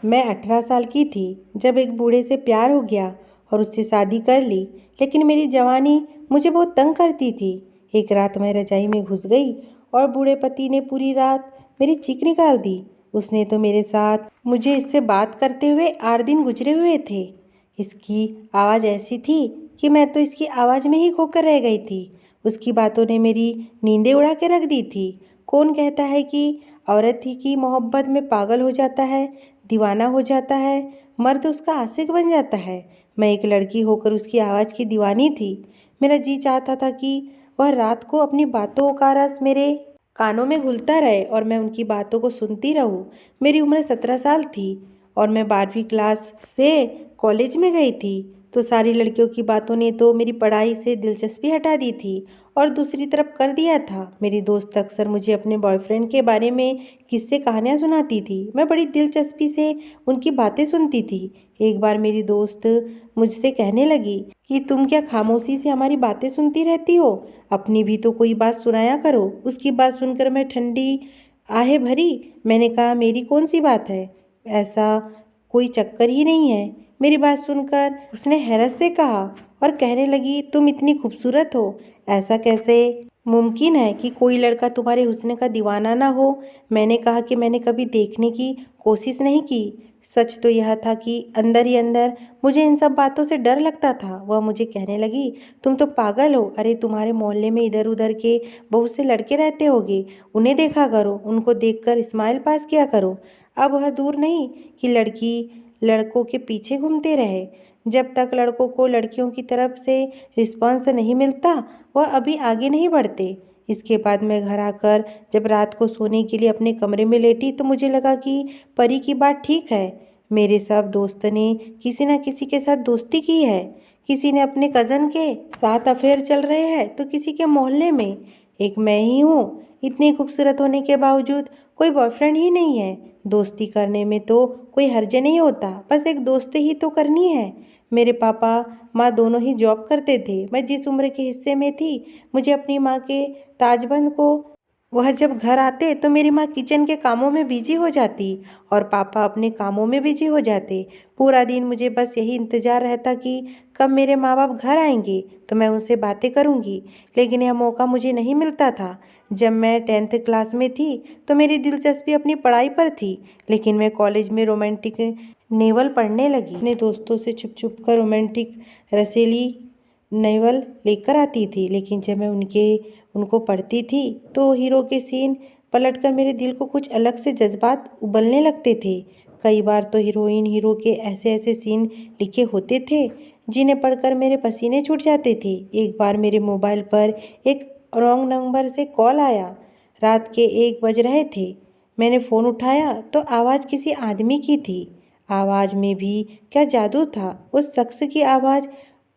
मैं 18 साल की थी जब एक बूढ़े से प्यार हो गया और उससे शादी कर ली। लेकिन मेरी जवानी मुझे बहुत तंग करती थी। एक रात मैं रजाई में घुस गई और बूढ़े पति ने पूरी रात मेरी चीख निकाल दी। उसने तो मेरे साथ मुझे इससे बात करते हुए 8 दिन गुजरे हुए थे। इसकी आवाज़ ऐसी थी कि मैं तो इसकी आवाज़ में ही खोकर रह गई थी। उसकी बातों ने मेरी नींदें उड़ा के रख दी थी। कौन कहता है कि औरत ही की मोहब्बत में पागल हो जाता है, दीवाना हो जाता है, मर्द उसका आशिक बन जाता है। मैं एक लड़की होकर उसकी आवाज़ की दीवानी थी। मेरा जी चाहता था कि वह रात को अपनी बातों का रस मेरे कानों में घुलता रहे और मैं उनकी बातों को सुनती रहूं। मेरी उम्र 17 साल थी और मैं 12वीं क्लास से कॉलेज में गई थी। तो सारी लड़कियों की बातों ने तो मेरी पढ़ाई से दिलचस्पी हटा दी थी और दूसरी तरफ कर दिया था। मेरी दोस्त अक्सर मुझे अपने बॉयफ्रेंड के बारे में किस्से कहानियाँ सुनाती थी। मैं बड़ी दिलचस्पी से उनकी बातें सुनती थी। एक बार मेरी दोस्त मुझसे कहने लगी कि तुम क्या खामोशी से हमारी बातें सुनती रहती हो, अपनी भी तो कोई बात सुनाया करो। उसकी बात सुनकर मैं ठंडी आहें भरी। मैंने कहा, मेरी कौन सी बात है, ऐसा कोई चक्कर ही नहीं है। मेरी बात सुनकर उसने हैरत से कहा और कहने लगी, तुम इतनी खूबसूरत हो, ऐसा कैसे मुमकिन है कि कोई लड़का तुम्हारे हुस्न का दीवाना ना हो। मैंने कहा कि मैंने कभी देखने की कोशिश नहीं की। सच तो यह था कि अंदर ही अंदर मुझे इन सब बातों से डर लगता था। वह मुझे कहने लगी, तुम तो पागल हो। अरे तुम्हारे मोहल्ले में इधर उधर के बहुत से लड़के रहते होंगे, उन्हें देखा करो, उनको देखकर स्माइल पास किया करो। अब वह दूर नहीं कि लड़की लड़कों के पीछे घूमते रहे। जब तक लड़कों को लड़कियों की तरफ से रिस्पॉन्स नहीं मिलता वह अभी आगे नहीं बढ़ते। इसके बाद मैं घर आकर जब रात को सोने के लिए अपने कमरे में लेटी तो मुझे लगा कि परी की बात ठीक है। मेरे सब दोस्त ने किसी न किसी के साथ दोस्ती की है। किसी ने अपने कज़न के साथ अफेयर चल रहे हैं तो किसी के मोहल्ले में एक मैं ही हूँ। इतनी खूबसूरत होने के बावजूद कोई बॉयफ्रेंड ही नहीं है। दोस्ती करने में तो कोई हर्ज नहीं होता, बस एक दोस्ती ही तो करनी है। मेरे पापा माँ दोनों ही जॉब करते थे। मैं जिस उम्र के हिस्से में थी मुझे अपनी माँ के ताजबंद को वह जब घर आते तो मेरी माँ किचन के कामों में बिजी हो जाती और पापा अपने कामों में बिजी हो जाते। पूरा दिन मुझे बस यही इंतज़ार रहता कि कब मेरे माँ बाप घर आएंगे तो मैं उनसे बातें करूँगी। लेकिन यह मौका मुझे नहीं मिलता था। जब मैं 10th क्लास में थी तो मेरी दिलचस्पी अपनी पढ़ाई पर थी, लेकिन मैं कॉलेज में रोमांटिक नेवल पढ़ने लगी। अपने दोस्तों से छुप छुप कर रोमांटिक रसीली नॉवेल लेकर आती थी। लेकिन जब मैं उनको पढ़ती थी तो हीरो के सीन पलटकर मेरे दिल को कुछ अलग से जज्बात उबलने लगते थे। कई बार तो हीरोइन हीरो के ऐसे ऐसे सीन लिखे होते थे जिन्हें पढ़कर मेरे पसीने छूट जाते थे। एक बार मेरे मोबाइल पर एक रॉन्ग नंबर से कॉल आया। रात के 1 बज रहे थे। मैंने फ़ोन उठाया तो आवाज़ किसी आदमी की थी। आवाज़ में भी क्या जादू था। उस शख्स की आवाज़,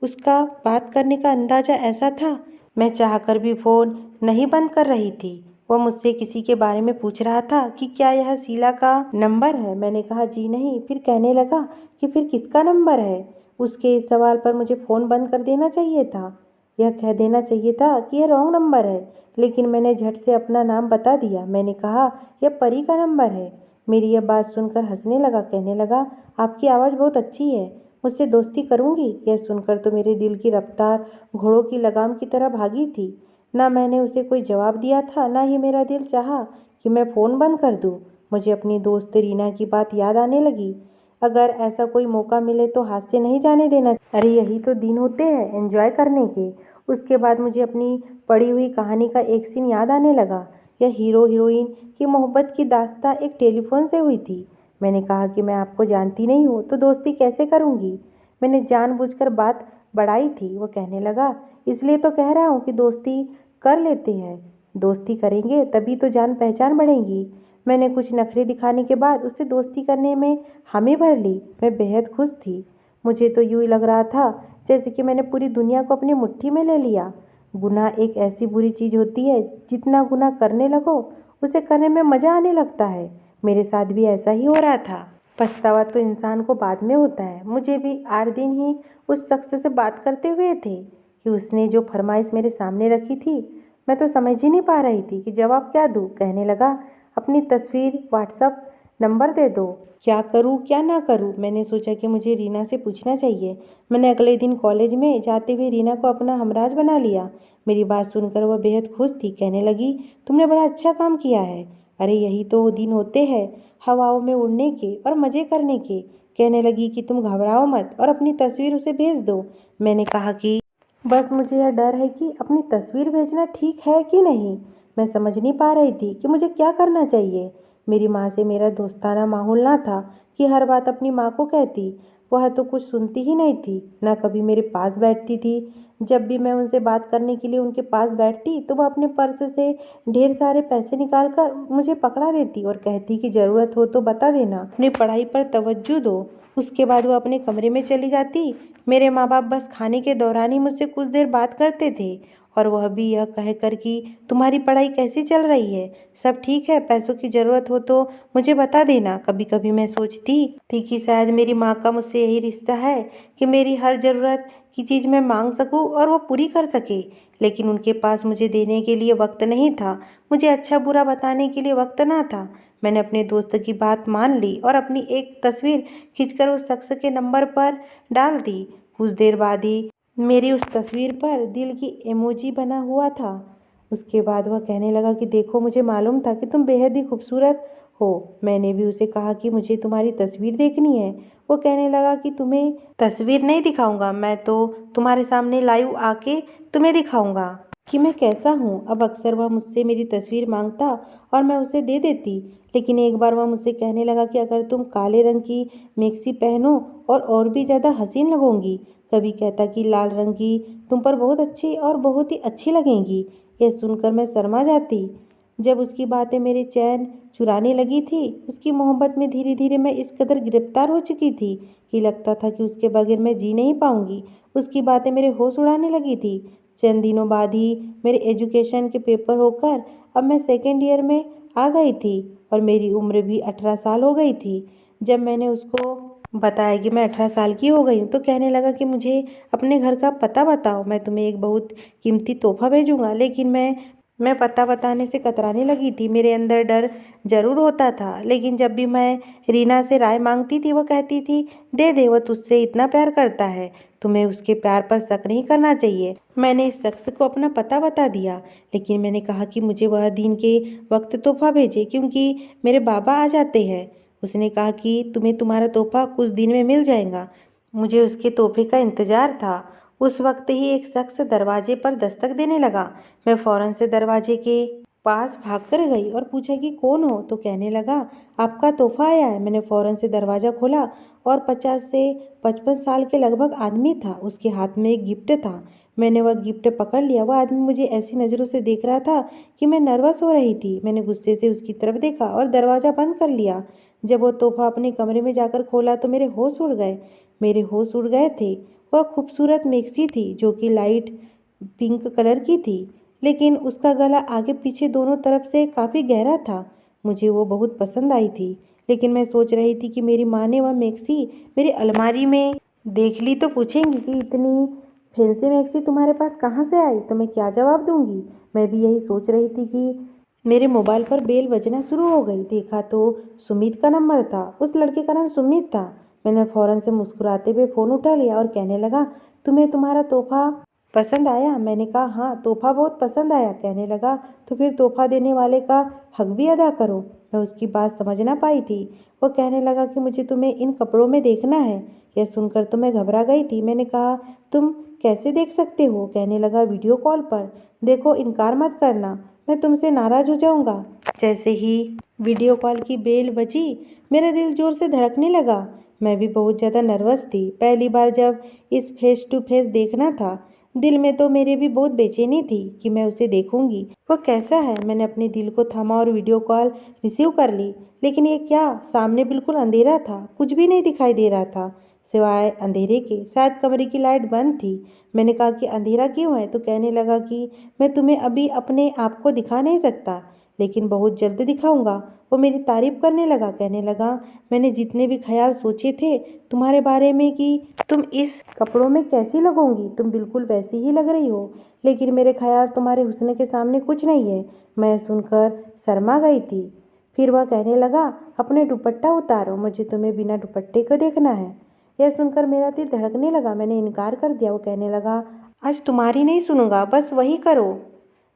उसका बात करने का अंदाज़ा ऐसा था, मैं चाहकर भी फ़ोन नहीं बंद कर रही थी। वह मुझसे किसी के बारे में पूछ रहा था कि क्या यह शीला का नंबर है। मैंने कहा जी नहीं। फिर कहने लगा कि फिर किसका नंबर है। उसके इस सवाल पर मुझे फ़ोन बंद कर देना चाहिए था। यह कह देना चाहिए था कि यह रॉन्ग नंबर है, लेकिन मैंने झट से अपना नाम बता दिया। मैंने कहा, यह परी का नंबर है। मेरी यह बात सुनकर हंसने लगा, कहने लगा, आपकी आवाज़ बहुत अच्छी है, मुझसे दोस्ती करूँगी। यह सुनकर तो मेरे दिल की रफ्तार घोड़ों की लगाम की तरह भागी थी। ना मैंने उसे कोई जवाब दिया था, ना ही मेरा दिल चाहा कि मैं फ़ोन बंद कर दूँ। मुझे अपनी दोस्त रीना की बात याद आने लगी। अगर ऐसा कोई मौका मिले तो हाथ से नहीं जाने देना। अरे यही तो दिन होते हैं एंजॉय करने के। उसके बाद मुझे अपनी पढ़ी हुई कहानी का एक सीन याद आने लगा। यह हीरो हीरोइन की मोहब्बत की दास्तां एक टेलीफोन से हुई थी। मैंने कहा कि मैं आपको जानती नहीं हूँ तो दोस्ती कैसे करूँगी। मैंने जानबूझकर बात बढ़ाई थी। वो कहने लगा, इसलिए तो कह रहा हूँ कि दोस्ती कर लेते हैं। दोस्ती करेंगे तभी तो जान पहचान बढ़ेगी। मैंने कुछ नखरे दिखाने के बाद उससे दोस्ती करने में हामी भर ली। मैं बेहद खुश थी। मुझे तो यूँ लग रहा था जैसे कि मैंने पूरी दुनिया को अपनी मुट्ठी में ले लिया। गुनाह एक ऐसी बुरी चीज़ होती है, जितना गुनाह करने लगो उसे करने में मज़ा आने लगता है। मेरे साथ भी ऐसा ही हो रहा था। पछतावा तो इंसान को बाद में होता है। मुझे भी 8 दिन ही उस शख्स से बात करते हुए थे कि उसने जो फरमाइश मेरे सामने रखी थी, मैं तो समझ ही नहीं पा रही थी कि जवाब क्या दूँ। कहने लगा, अपनी तस्वीर व्हाट्सएप नंबर दे दो। क्या करूँ क्या ना करूँ, मैंने सोचा कि मुझे रीना से पूछना चाहिए। मैंने अगले दिन कॉलेज में जाते हुए रीना को अपना हमराज बना लिया। मेरी बात सुनकर वह बेहद खुश थी। कहने लगी, तुमने बड़ा अच्छा काम किया है। अरे यही तो दिन होते हैं, हवाओं में उड़ने के और मज़े करने के। कहने लगी कि तुम घबराओ मत और अपनी तस्वीर उसे भेज दो। मैंने कहा कि बस मुझे यह डर है कि अपनी तस्वीर भेजना ठीक है कि नहीं। मैं समझ नहीं पा रही थी कि मुझे क्या करना चाहिए। मेरी माँ से मेरा दोस्ताना माहौल ना था कि हर बात अपनी माँ को कहती। वह तो कुछ सुनती ही नहीं थी, ना कभी मेरे पास बैठती थी। जब भी मैं उनसे बात करने के लिए उनके पास बैठती तो वह अपने पर्स से ढेर सारे पैसे निकाल कर मुझे पकड़ा देती और कहती कि ज़रूरत हो तो बता देना, अपनी पढ़ाई पर तवज्जो दो। उसके बाद वह अपने कमरे में चली जाती। मेरे माँ बाप बस खाने के दौरान ही मुझसे कुछ देर बात करते थे, और वह भी यह कहकर कि तुम्हारी पढ़ाई कैसी चल रही है, सब ठीक है, पैसों की ज़रूरत हो तो मुझे बता देना। कभी कभी मैं सोचती थी कि शायद मेरी माँ का मुझसे यही रिश्ता है कि मेरी हर ज़रूरत की चीज़ मैं मांग सकूं और वो पूरी कर सके। लेकिन उनके पास मुझे देने के लिए वक्त नहीं था, मुझे अच्छा बुरा बताने के लिए वक्त ना था। मैंने अपने दोस्त की बात मान ली और अपनी एक तस्वीर खींचकर उस शख्स के नंबर पर डाल दी। कुछ देर बाद ही मेरी उस तस्वीर पर दिल की इमोजी बना हुआ था। उसके बाद वह कहने लगा कि देखो, मुझे मालूम था कि तुम बेहद ही खूबसूरत हो। मैंने भी उसे कहा कि मुझे तुम्हारी तस्वीर देखनी है। वो कहने लगा कि तुम्हें तस्वीर नहीं दिखाऊंगा, मैं तो तुम्हारे सामने लाइव आके तुम्हें दिखाऊंगा कि मैं कैसा हूँ। अब अक्सर वह मुझसे मेरी तस्वीर मांगता और मैं उसे दे देती। लेकिन एक बार वह मुझसे कहने लगा कि अगर तुम काले रंग की मैक्सी पहनो और भी ज़्यादा हसीन लगोगी। कभी कहता कि लाल रंग की तुम पर बहुत अच्छी और बहुत ही अच्छी लगेंगी। यह सुनकर मैं शर्मा जाती। जब उसकी बातें मेरे चैन चुराने लगी थी, उसकी मोहब्बत में धीरे धीरे मैं इस कदर गिरफ्तार हो चुकी थी कि लगता था कि उसके बगैर मैं जी नहीं पाऊंगी। उसकी बातें मेरे होश उड़ाने लगी थी। चंद दिनों बाद ही मेरे एजुकेशन के पेपर होकर अब मैं सेकेंड ईयर में आ गई थी और मेरी उम्र भी 18 साल हो गई थी। जब मैंने उसको बताया कि मैं 18 साल की हो गई हूँ तो कहने लगा कि मुझे अपने घर का पता बताओ, मैं तुम्हें एक बहुत कीमती तोहफा भेजूंगा। लेकिन मैं पता बताने से कतराने लगी थी। मेरे अंदर डर जरूर होता था, लेकिन जब भी मैं रीना से राय मांगती थी वो कहती थी दे दे, वो तुझसे इतना प्यार करता है, तुम्हें उसके प्यार पर शक नहीं करना चाहिए। मैंने इस शख्स को अपना पता बता दिया, लेकिन मैंने कहा कि मुझे वह दिन के वक्त तोहफा भेजे क्योंकि मेरे बाबा आ जाते हैं। उसने कहा कि तुम्हें तुम्हारा तोहफा कुछ दिन में मिल जाएगा। मुझे उसके तोहफे का इंतजार था। उस वक्त ही एक शख्स दरवाजे पर दस्तक देने लगा। मैं फौरन से दरवाजे के पास भागकर गई और पूछा कि कौन हो, तो कहने लगा आपका तोहफा आया है। मैंने फौरन से दरवाज़ा खोला और 50 से 55 साल के लगभग आदमी था। उसके हाथ में एक गिफ्ट था। मैंने वह गिफ्ट पकड़ लिया। वह आदमी मुझे ऐसी नज़रों से देख रहा था कि मैं नर्वस हो रही थी। मैंने गुस्से से उसकी तरफ देखा और दरवाज़ा बंद कर लिया। जब वो तोहफा अपने कमरे में जाकर खोला तो मेरे होश उड़ गए थे। वह खूबसूरत मैक्सी थी जो कि लाइट पिंक कलर की थी, लेकिन उसका गला आगे पीछे दोनों तरफ से काफ़ी गहरा था। मुझे वो बहुत पसंद आई थी, लेकिन मैं सोच रही थी कि मेरी माँ ने वह मैक्सी मेरी अलमारी में देख ली तो पूछेंगी कि इतनी फैंसी मैक्सी तुम्हारे पास कहाँ से आई, तो मैं क्या जवाब दूंगी। मैं भी यही सोच रही थी कि मेरे मोबाइल पर बेल बजना शुरू हो गई। देखा तो सुमित का नंबर था। उस लड़के का नाम सुमित था। मैंने फौरन से मुस्कुराते हुए फ़ोन उठा लिया और कहने लगा तुम्हें तुम्हारा तोहफा पसंद आया। मैंने कहा हाँ, तोहफा बहुत पसंद आया। कहने लगा तो फिर तोहफा देने वाले का हक भी अदा करो। मैं उसकी बात समझ ना पाई थी। वो कहने लगा कि मुझे तुम्हें इन कपड़ों में देखना है। यह सुनकर तो मैं घबरा गई थी। मैंने कहा तुम कैसे देख सकते हो। कहने लगा वीडियो कॉल पर देखो, इनकार मत करना, मैं तुमसे नाराज़ हो जाऊंगा। जैसे ही वीडियो कॉल की बेल बजी मेरा दिल जोर से धड़कने लगा। मैं भी बहुत ज़्यादा नर्वस थी। पहली बार जब इस फेस टू फेस देखना था, दिल में तो मेरे भी बहुत बेचैनी थी कि मैं उसे देखूंगी, वो कैसा है। मैंने अपने दिल को थामा और वीडियो कॉल रिसीव कर ली। लेकिन ये क्या, सामने बिल्कुल अंधेरा था, कुछ भी नहीं दिखाई दे रहा था सिवाय अंधेरे के। शायद कमरे की लाइट बंद थी। मैंने कहा कि अंधेरा क्यों है, तो कहने लगा कि मैं तुम्हें अभी अपने आप को दिखा नहीं सकता, लेकिन बहुत जल्द दिखाऊंगा। वो मेरी तारीफ करने लगा। कहने लगा मैंने जितने भी ख्याल सोचे थे तुम्हारे बारे में कि तुम इस कपड़ों में कैसी लगोगी, तुम बिल्कुल वैसी ही लग रही हो, लेकिन मेरे ख्याल तुम्हारे हुस्न के सामने कुछ नहीं है। मैं सुनकर शर्मा गई थी। फिर वह कहने लगा, अपने दुपट्टा उतारो, मुझे तुम्हें बिना दुपट्टे को देखना है। यह सुनकर मेरा दिल धड़कने लगा। मैंने इनकार कर दिया। वो कहने लगा, आज तुम्हारी नहीं सुनूंगा, बस वही करो,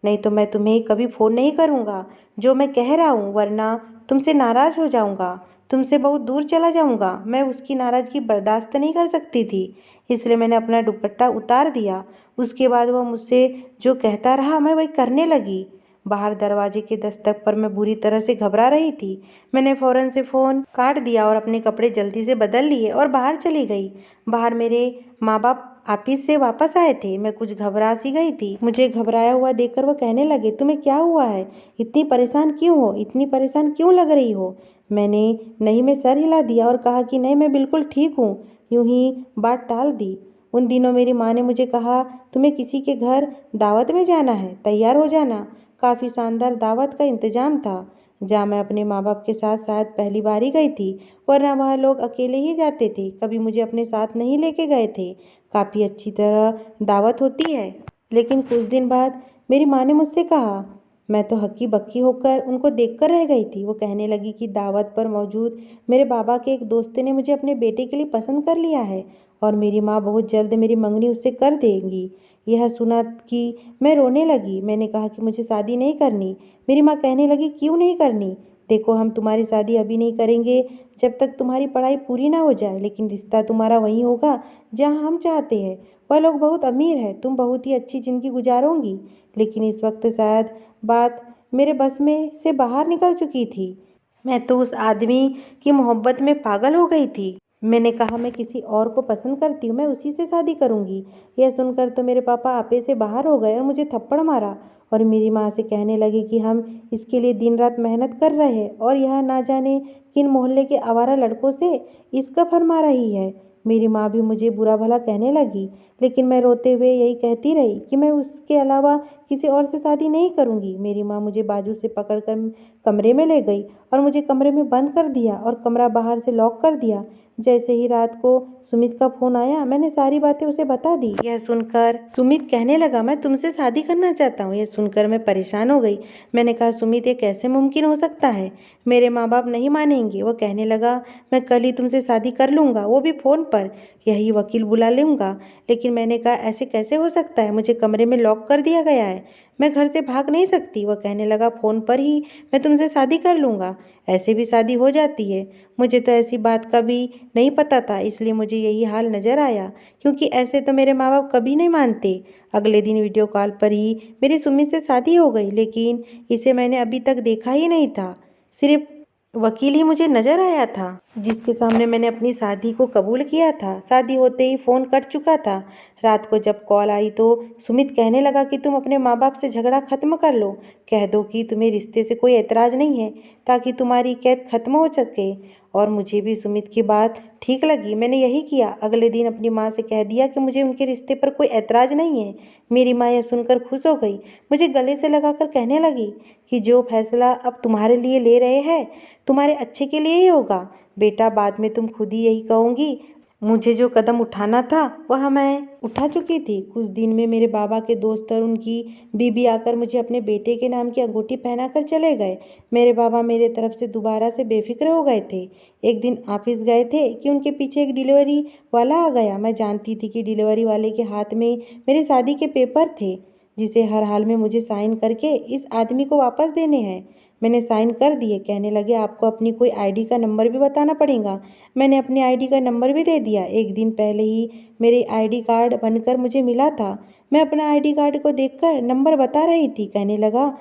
नहीं तो मैं तुम्हें कभी फ़ोन नहीं करूँगा जो मैं कह रहा हूँ, वरना तुमसे नाराज़ हो जाऊँगा, तुमसे बहुत दूर चला जाऊँगा। मैं उसकी नाराज़गी बर्दाश्त नहीं कर सकती थी, इसलिए मैंने अपना दुपट्टा उतार दिया। उसके बाद वह मुझसे जो कहता रहा मैं वही करने लगी। बाहर दरवाजे के दस्तक पर मैं बुरी तरह से घबरा रही थी। मैंने फ़ौरन से फ़ोन काट दिया और अपने कपड़े जल्दी से बदल लिए और बाहर चली गई। बाहर मेरे माँ बाप ऑफिस से वापस आए थे। मैं कुछ घबरा सी गई थी। मुझे घबराया हुआ देखकर वो कहने लगे, तुम्हें क्या हुआ है? इतनी परेशान क्यों हो? इतनी परेशान क्यों लग रही हो? मैंने नहीं में सर हिला दिया और कहा कि नहीं, मैं बिल्कुल ठीक हूँ। यूं ही बात टाल दी। उन दिनों मेरी माँ ने मुझे कहा, तुम्हें किसी के घर दावत में जाना है, तैयार हो जाना। काफ़ी शानदार दावत का इंतजाम था, जहाँ मैं अपने माँ बाप के साथ शायद पहली बार ही गई थी, वरना वह लोग अकेले ही जाते थे, कभी मुझे अपने साथ नहीं लेके गए थे। काफ़ी अच्छी तरह दावत होती है। लेकिन कुछ दिन बाद मेरी माँ ने मुझसे कहा, मैं तो हक्की बक्की होकर उनको देखकर रह गई थी। वो कहने लगी कि दावत पर मौजूद मेरे बाबा के एक दोस्त ने मुझे अपने बेटे के लिए पसंद कर लिया है और मेरी माँ बहुत जल्द मेरी मंगनी उससे कर देंगी। यह सुना कि मैं रोने लगी। मैंने कहा कि मुझे शादी नहीं करनी। मेरी माँ कहने लगी, क्यों नहीं करनी? देखो, हम तुम्हारी शादी अभी नहीं करेंगे जब तक तुम्हारी पढ़ाई पूरी ना हो जाए, लेकिन रिश्ता तुम्हारा वहीं होगा जहाँ हम चाहते हैं। वह लोग बहुत अमीर है, तुम बहुत ही अच्छी ज़िंदगी गुजारोगी। लेकिन इस वक्त शायद बात मेरे बस में से बाहर निकल चुकी थी। मैं तो उस आदमी की मोहब्बत में पागल हो गई थी। मैंने कहा, मैं किसी और को पसंद करती हूँ, मैं उसी से शादी करूँगी। यह सुनकर तो मेरे पापा आपे से बाहर हो गए और मुझे थप्पड़ मारा और मेरी माँ से कहने लगे कि हम इसके लिए दिन रात मेहनत कर रहे हैं और यह ना जाने किन मोहल्ले के आवारा लड़कों से इसका फरमा रही है। मेरी माँ भी मुझे बुरा भला कहने लगी, लेकिन मैं रोते हुए यही कहती रही कि मैं उसके अलावा किसी और से शादी नहीं करूँगी। मेरी माँ मुझे बाजू से पकड़कर कमरे में ले गई और मुझे कमरे में बंद कर दिया और कमरा बाहर से लॉक कर दिया। जैसे ही रात को सुमित का फ़ोन आया, मैंने सारी बातें उसे बता दी। यह सुनकर सुमित कहने लगा, मैं तुमसे शादी करना चाहता हूँ। यह सुनकर मैं परेशान हो गई। मैंने कहा, सुमित, ये कैसे मुमकिन हो सकता है? मेरे माँ बाप नहीं मानेंगे। वो कहने लगा, मैं कल ही तुमसे शादी कर लूँगा, वो भी फ़ोन पर, यही वकील बुला लूँगा। लेकिन मैंने कहा, ऐसे कैसे हो सकता है? मुझे कमरे में लॉक कर दिया गया है, मैं घर से भाग नहीं सकती। वह कहने लगा, फ़ोन पर ही मैं तुमसे शादी कर लूँगा, ऐसे भी शादी हो जाती है। मुझे तो ऐसी बात का भी नहीं पता था, इसलिए मुझे यही हाल नज़र आया, क्योंकि ऐसे तो मेरे माँ बाप कभी नहीं मानते। अगले दिन वीडियो कॉल पर ही मेरी सुमित से शादी हो गई, लेकिन इसे मैंने अभी तक देखा ही नहीं था। सिर्फ वकील ही मुझे नजर आया था, जिसके सामने मैंने अपनी शादी को कबूल किया था। शादी होते ही फ़ोन कट चुका था। रात को जब कॉल आई तो सुमित कहने लगा कि तुम अपने माँ बाप से झगड़ा ख़त्म कर लो, कह दो कि तुम्हें रिश्ते से कोई एतराज़ नहीं है, ताकि तुम्हारी कैद ख़त्म हो सके। और मुझे भी सुमित की बात ठीक लगी। मैंने यही किया। अगले दिन अपनी माँ से कह दिया कि मुझे उनके रिश्ते पर कोई एतराज़ नहीं है। मेरी माँ यह सुनकर खुश हो गई, मुझे गले से लगाकर कहने लगी कि जो फैसला अब तुम्हारे लिए ले रहे हैं, तुम्हारे अच्छे के लिए ही होगा। बेटा, बाद में तुम खुद ही यही कहोगी, मुझे जो कदम उठाना था वह मैं उठा चुकी थी। कुछ दिन में मेरे बाबा के दोस्त और उनकी बीबी आकर मुझे अपने बेटे के नाम की अंगूठी पहनाकर चले गए। मेरे बाबा मेरे तरफ से दोबारा से बेफिक्र हो गए थे। एक दिन ऑफिस गए थे कि उनके पीछे एक डिलीवरी वाला आ गया। मैं जानती थी कि डिलीवरी वाले के हाथ में मेरी शादी के पेपर थे, जिसे हर हाल में मुझे साइन करके इस आदमी को वापस देने हैं। मैंने साइन कर दिए। कहने लगे, आपको अपनी कोई आईडी का नंबर भी बताना पड़ेगा। मैंने अपनी आईडी का नंबर भी दे दिया। एक दिन पहले ही मेरे आईडी कार्ड बनकर मुझे मिला था। मैं अपना आईडी कार्ड को देखकर नंबर बता रही थी। कहने लगा,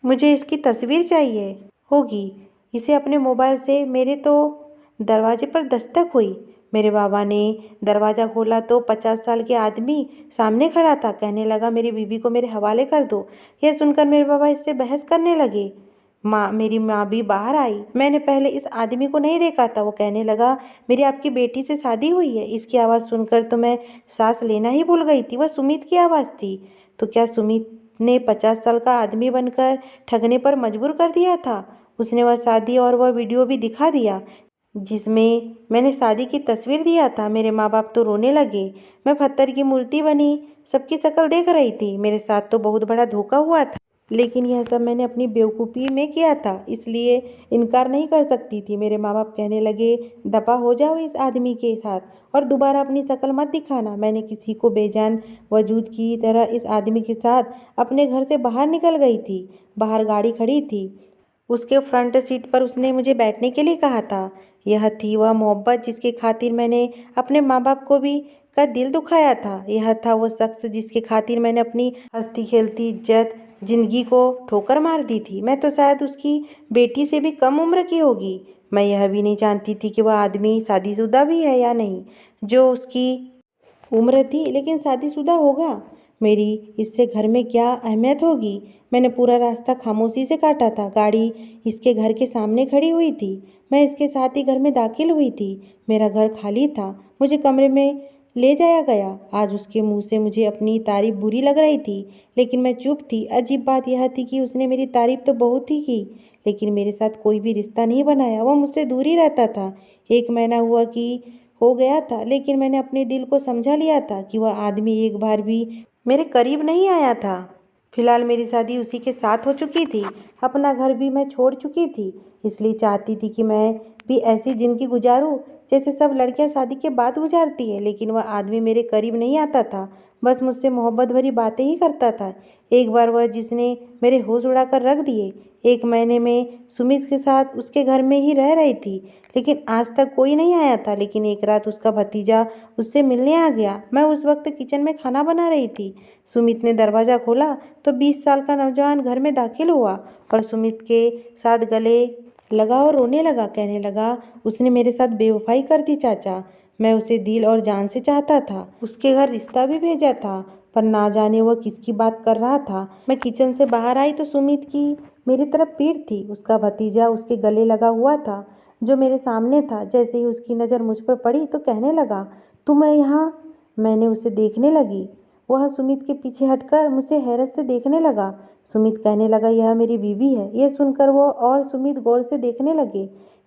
मुझे इसकी तस्वीर चाहिए होगी, इसे अपने मोबाइल से। मेरे तो दरवाजे पर दस्तक हुई। मेरे बाबा ने दरवाज़ा खोला तो 50 साल के आदमी सामने खड़ा था। कहने लगा, मेरी बीवी को मेरे हवाले कर दो। यह सुनकर मेरे बाबा इससे बहस करने लगे। मेरी माँ भी बाहर आई। मैंने पहले इस आदमी को नहीं देखा था। वो कहने लगा, मेरी आपकी बेटी से शादी हुई है। इसकी आवाज़ सुनकर तो मैं सांस लेना ही भूल गई थी। वह सुमित की आवाज़ थी। तो क्या सुमित ने 50 साल का आदमी बनकर ठगने पर मजबूर कर दिया था? उसने वह शादी और वह वीडियो भी दिखा दिया जिसमें मैंने शादी की तस्वीर दिया था। मेरे माँ बाप तो रोने लगे। मैं पत्थर की मूर्ति बनी सबकी शक्ल देख रही थी। मेरे साथ तो बहुत बड़ा धोखा हुआ था। लेकिन यह सब मैंने अपनी बेवकूफ़ी में किया था, इसलिए इनकार नहीं कर सकती थी। मेरे माँ बाप कहने लगे, दफ़ा हो जाओ इस आदमी के साथ और दोबारा अपनी शक्ल मत दिखाना। मैंने किसी को बेजान वजूद की तरह इस आदमी के साथ अपने घर से बाहर निकल गई थी। बाहर गाड़ी खड़ी थी, उसके फ्रंट सीट पर उसने मुझे बैठने के लिए कहा था। यह थी वह मोहब्बत जिसके खातिर मैंने अपने माँ बाप को भी का दिल दुखाया था। यह था वो शख्स जिसके खातिर मैंने अपनी हंसती खेलती इज्जत जिंदगी को ठोकर मार दी थी। मैं तो शायद उसकी बेटी से भी कम उम्र की होगी। मैं यह भी नहीं जानती थी कि वह आदमी शादीशुदा भी है या नहीं, जो उसकी उम्र थी लेकिन शादीशुदा होगा। मेरी इससे घर में क्या अहमियत होगी। मैंने पूरा रास्ता खामोशी से काटा था। गाड़ी इसके घर के सामने खड़ी हुई थी। मैं इसके साथ ही घर में दाखिल हुई थी। मेरा घर खाली था। मुझे कमरे में ले जाया गया। आज उसके मुंह से मुझे अपनी तारीफ बुरी लग रही थी, लेकिन मैं चुप थी। अजीब बात यह थी कि उसने मेरी तारीफ तो बहुत ही की, लेकिन मेरे साथ कोई भी रिश्ता नहीं बनाया। वह मुझसे दूर ही रहता था। 1 महीना हुआ कि हो गया था, लेकिन मैंने अपने दिल को समझा लिया था कि वह आदमी एक बार भी मेरे करीब नहीं आया था। फिलहाल मेरी शादी उसी के साथ हो चुकी थी। अपना घर भी मैं छोड़ चुकी थी, इसलिए चाहती थी कि मैं भी ऐसी ज़िंदगी गुजारूं जैसे सब लड़कियां शादी के बाद गुजारती है। लेकिन वह आदमी मेरे करीब नहीं आता था, बस मुझसे मोहब्बत भरी बातें ही करता था। एक बार वह जिसने मेरे होश उड़ाकर रख दिए। 1 महीने में सुमित के साथ उसके घर में ही रह रही थी, लेकिन आज तक कोई नहीं आया था। लेकिन एक रात उसका भतीजा उससे मिलने आ गया। मैं उस वक्त किचन में खाना बना रही थी। सुमित ने दरवाज़ा खोला तो 20 साल का नौजवान घर में दाखिल हुआ और सुमित के साथ गले लगा और रोने लगा। कहने लगा, उसने मेरे साथ बेवफाई कर दी चाचा। मैं उसे दिल और जान से चाहता था। उसके घर रिश्ता भी भेजा था, पर ना जाने वह किसकी बात कर रहा था। मैं किचन से बाहर आई तो सुमित की मेरी तरफ पीठ थी। उसका भतीजा उसके गले लगा हुआ था, जो मेरे सामने था। जैसे ही उसकी नज़र मुझ पर पड़ी तो कहने लगा, तुम यहाँ। मैंने उसे देखने लगी। वह सुमित के पीछे हटकर मुझसे हैरत से देखने लगा। सुमित कहने लगा, यह मेरी बीवी है। यह सुनकर वो और सुमित गौर से देखने लगे।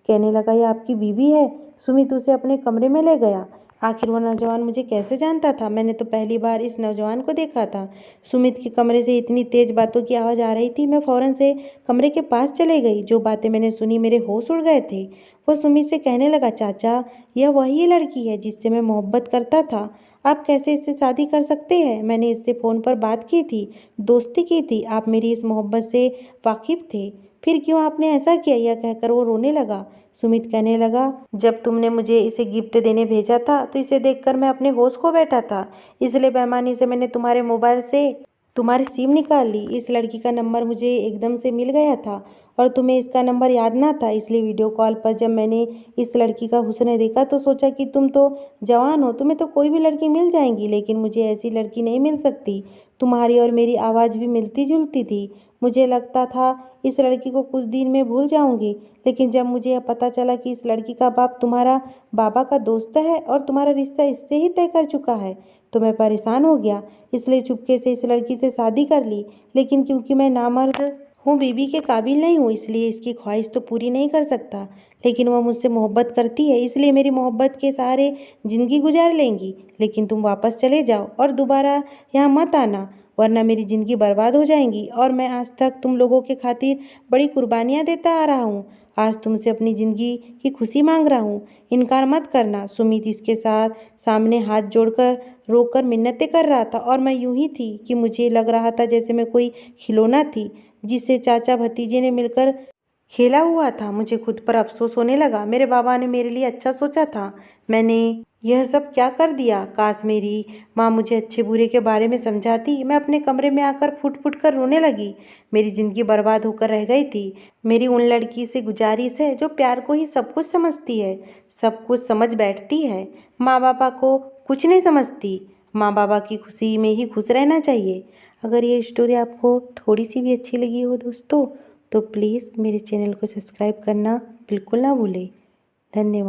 कहने लगा, यह आपकी बीवी है। सुमित उसे अपने कमरे में ले गया। आखिर वह नौजवान मुझे कैसे जानता था? मैंने तो पहली बार इस नौजवान को देखा था। सुमित के कमरे से इतनी तेज बातों की आवाज़ आ रही थी। मैं फौरन से कमरे के पास चले गई। जो बातें मैंने सुनी मेरे होश उड़ गए थे। वो सुमित से कहने लगा, चाचा, यह वही लड़की है जिससे मैं मोहब्बत करता था। आप कैसे इससे शादी कर सकते हैं? मैंने इससे फ़ोन पर बात की थी, दोस्ती की थी। आप मेरी इस मोहब्बत से वाकिफ़ थे, फिर क्यों आपने ऐसा किया? यह कहकर वो रोने लगा। सुमित कहने लगा, जब तुमने मुझे इसे गिफ्ट देने भेजा था तो इसे देखकर मैं अपने होश खो बैठा था। इसलिए बेईमानी से मैंने तुम्हारे मोबाइल से तुम्हारी सिम निकाल ली। इस लड़की का नंबर मुझे एकदम से मिल गया था और तुम्हें इसका नंबर याद ना था, इसलिए वीडियो कॉल पर जब मैंने इस लड़की का हुस्न देखा तो सोचा कि तुम तो जवान हो, तुम्हें तो कोई भी लड़की मिल जाएगी, लेकिन मुझे ऐसी लड़की नहीं मिल सकती। तुम्हारी और मेरी आवाज़ भी मिलती जुलती थी। मुझे लगता था इस लड़की को कुछ दिन में भूल जाऊंगी, लेकिन जब मुझे यह पता चला कि इस लड़की का बाप तुम्हारा बाबा का दोस्त है और तुम्हारा रिश्ता इससे ही तय कर चुका है, तो मैं परेशान हो गया। इसलिए चुपके से इस लड़की से शादी कर ली। लेकिन क्योंकि मैं नामर्द हूँ, बीवी के काबिल नहीं हूँ, इसलिए इसकी ख्वाहिश तो पूरी नहीं कर सकता। लेकिन वह मुझसे मोहब्बत करती है, इसलिए मेरी मोहब्बत के सहारे ज़िंदगी गुजार लेंगी। लेकिन तुम वापस चले जाओ और दोबारा यहाँ मत आना, वरना मेरी ज़िंदगी बर्बाद हो जाएगी। और मैं आज तक तुम लोगों के खातिर बड़ी कुर्बानियाँ देता आ रहा हूँ। आज तुमसे अपनी ज़िंदगी की खुशी मांग रहा हूँ, इनकार मत करना। सुमित इसके साथ सामने हाथ जोड़कर रोकर मिन्नतें कर रहा था और मैं यूं ही थी कि मुझे लग रहा था जैसे मैं कोई खिलौना थी जिसे चाचा भतीजे ने मिलकर खेला हुआ था। मुझे खुद पर अफसोस होने लगा। मेरे बाबा ने मेरे लिए अच्छा सोचा था, मैंने यह सब क्या कर दिया? काश मेरी माँ मुझे अच्छे बुरे के बारे में समझाती। मैं अपने कमरे में आकर फुट फुट कर रोने लगी। मेरी ज़िंदगी बर्बाद होकर रह गई थी। मेरी उन लड़की से गुजारिश है जो प्यार को ही सब कुछ समझती है, सब कुछ समझ बैठती है, माँ बाबा को कुछ नहीं समझती। माँ बाबा की खुशी में ही खुश रहना चाहिए। अगर ये स्टोरी आपको थोड़ी सी भी अच्छी लगी हो दोस्तों, तो प्लीज़ मेरे चैनल को सब्सक्राइब करना बिल्कुल ना भूलें। धन्यवाद।